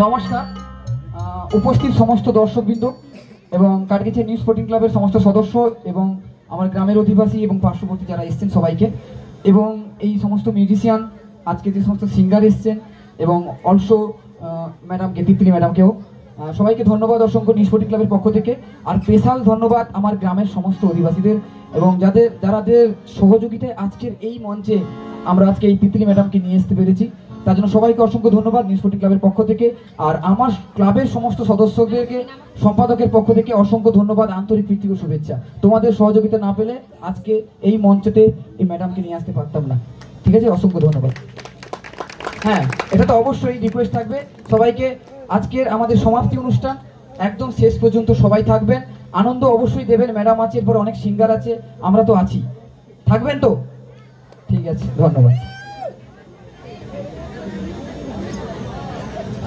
নমস্কার উপস্থিত সমস্ত দর্শকবৃন্দ এবং কাটগেছে নিউ স্পোর্টিং ক্লাবের সমস্ত সদস্য এবং আমার গ্রামের অধিবাসী এবং পার্শ্ববর্তী যারা এসছেন সবাইকে, এবং এই সমস্ত মিউজিশিয়ান, আজকে যে সমস্ত সিঙ্গার এসছেন এবং অলসো ম্যাডামকে, তিতলি ম্যাডামকেও সবাইকে ধন্যবাদ অসংখ্য নিউ স্পোর্টিং ক্লাবের পক্ষ থেকে। আর স্পেশাল ধন্যবাদ আমার গ্রামের সমস্ত অধিবাসীদের এবং যাদের সহযোগিতায় আজকের এই মঞ্চে আমরা আজকে এই তিতলি ম্যাডামকে নিয়ে আসতে পেরেছি, তার জন্য সবাইকে অসংখ্য ধন্যবাদ নিউ স্পোর্টিং ক্লাবের পক্ষ থেকে। আর আমার ক্লাবের সমস্ত সদস্যদেরকে, সম্পাদকের পক্ষ থেকে অসংখ্য ধন্যবাদ, আন্তরিক প্রীতি ও শুভেচ্ছা। তোমাদের সহযোগিতা না পেলে আজকে এই মঞ্চেতে এই ম্যাডামকে নিয়ে আসতে পারতাম না। ঠিক আছে, অসংখ্য ধন্যবাদ। হ্যাঁ, এটা তো অবশ্যই রিকোয়েস্ট থাকবে সবাইকে, আজকের আমাদের সমাপ্তি অনুষ্ঠান একদম শেষ পর্যন্ত সবাই থাকবেন, আনন্দ অবশ্যই দেবেন। ম্যাডাম আছে, এরপর অনেক সিঙ্গার আছে, আমরা তো আছি, থাকবেন তো? ঠিক আছে, ধন্যবাদ।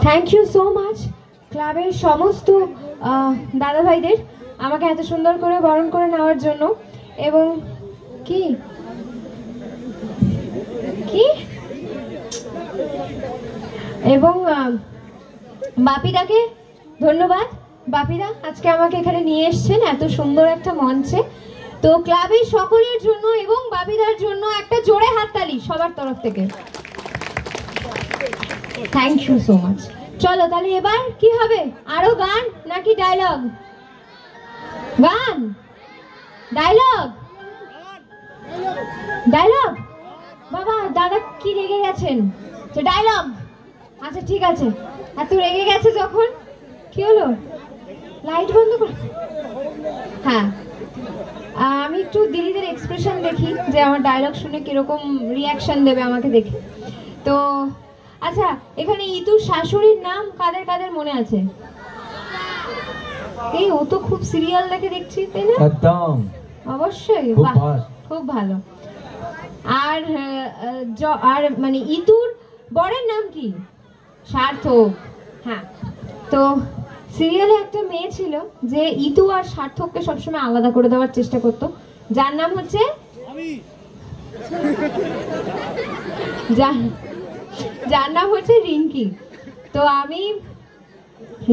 থ্যাংক ইউ সো মাচ ক্লাবের সমস্ত দাদা ভাইদের আমাকে এত সুন্দর করে বরণ করে নেওয়ার জন্য, এবং কি কি এবং বাপিদাকে ধন্যবাদ। বাপিদা আজকে আমাকে এখানে নিয়ে এসছেন এত সুন্দর একটা মঞ্চে। তো ক্লাবের সকলের জন্য এবং বাপিদার জন্য একটা জোরে হাততালি সবার তরফ থেকে। Thank you so much. চলো তাহলে এবার কি হবে, আরো গান নাকি ডায়লগ? গান, ডায়লগ, ডায়লগ। বাবা দাদা কি রেগে গেছেন? তো ডায়লগ, আচ্ছা ঠিক আছে। এত রেগে গেছে যখন, কি হলো? লাইট বন্ধ কর। হ্যাঁ, আমি একটু দিদিদের এক্সপ্রেশন দেখি যে আমার ডায়লগ শুনে কিরকম রিয়াকশন দেবে আমাকে দেখে। তো আচ্ছা, এখানে ইতুর শাশুড়ির নাম কাদের কাদের মনে আছে? এই ও তো খুব সিরিয়াল দেখে দেখছি, তাই না? একদম, অবশ্যই, খুব ভালো। আর আর মানে ইতুর বরের নাম কি? সার্থক। হ্যাঁ, তো সিরিয়ালে একটা মেয়ে ছিল যে ইতু আর সার্থককে সবসময় আলাদা করে দেওয়ার চেষ্টা করতো, যার নাম হচ্ছে যার নাম হচ্ছে রিঙ্কি। তো আমি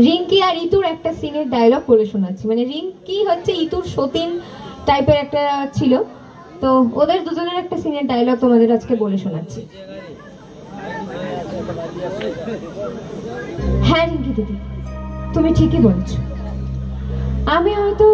রিঙ্কি আর ইতুর একটা সিনের ডায়লগ বলে শোনাচ্ছি। মানে রিঙ্কি হচ্ছে ইতুর সতীন টাইপের একটা ছিল, তো ওদের দুজনের একটা সিনের ডায়লগ তোমাদের আজকে বলে শোনাচ্ছি। হ্যাঁ রিঙ্কি দিদি, তুমি ঠিকই বলছো। আমি হয়তো